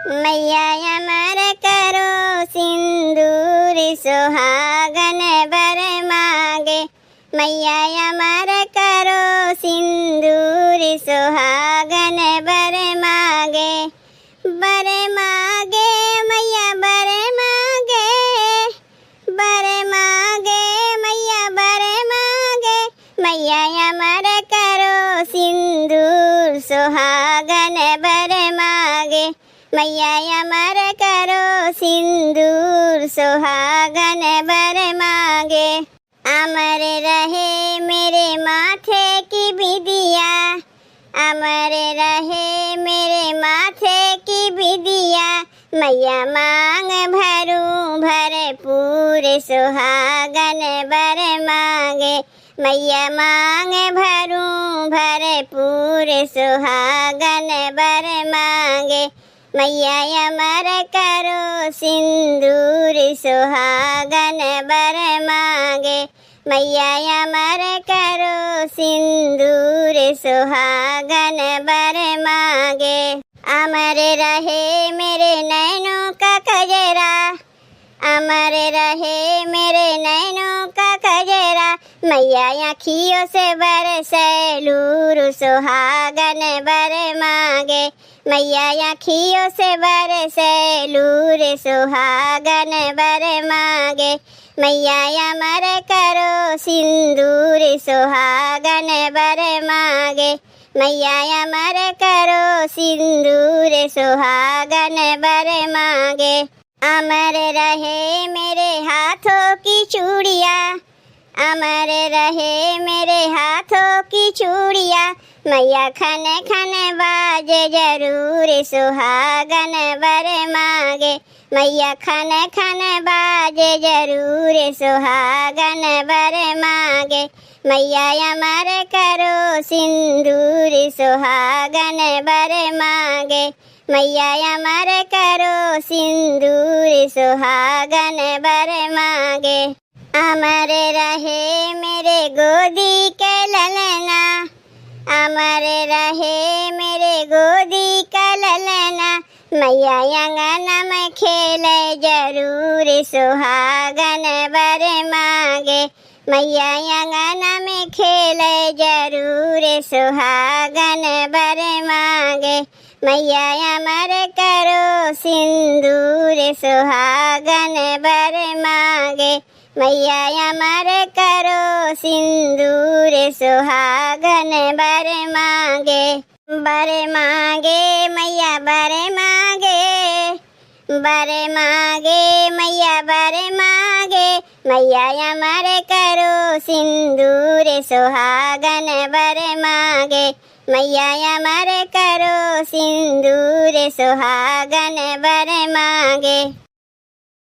मैया अमर करो सिंदूर सुहागन बर मांगे। मैया अमर करो सिंदूर सुहागन बर मांगे। बर मांगे मैया बर मांगे। बर मांगे मैया बर मांगे। मैया अमर करो सिंदूर सुहागन बर मांगे। मैया अमर करो सिंदूर सुहागन बर मांगे। अमर रहे मेरे माथे की बिंदिया। अमर रहे मेरे माथे की बिंदिया। मैया मांग भरूं भरपूर सुहागन बर मांगे। मैया मांग भरूं भरपूर सुहागन बर मांगे। मैया अमर करो सिंदूर सुहागन बर मांगे। मैया अमर करो सिंदूर सुहागन बर मांगे। अमर रहे मेरे नैनों का कजरा। अमर रहे मेरे नैनों का कजरा। मैया आँखियों से बरसे लूर सुहागन बर मांगे। मैया आँखियों से बरसे लूर सुहागन बर मांगे। मैया अमर करो सिंदूर सुहागन बर मांगे। मैया अमर करो सिंदूर सुहागन बर मांगे। अमर रहे मेरे हाथों की चूड़िया। अमर रहे मेरे हाथों की चूड़िया। मैया खन खन बाजे जरूर सुहागन बर मांगे। मैया खन खन बाजे जरूर सुहागन बर मांगे। मैया अमर करो सिंदूर सुहागन बर मांगे। मैया अमर करो सिंदूर सुहागन बर मांगे। अमर रहे मेरे गोदी के ललना। अमर रहे मेरे गोदी का ललना। मैया अंगना में खेले जरूर सुहागन बर मांगे। मैया अंगना में खेले जरूर सुहागन बर मांगे। मैया अमर करो सिंदूर सुहागन बर मांगे। मैया अमर करो सिंदूर सुहागन बर मांगे। बर मांगे मैया बर मांगे। बर मांगे मैया बर मांगे। मैया अमर करो सिंदूर सुहागन बर मांगे। मैया अमर करो सिंदूर सुहागन बर मांगे।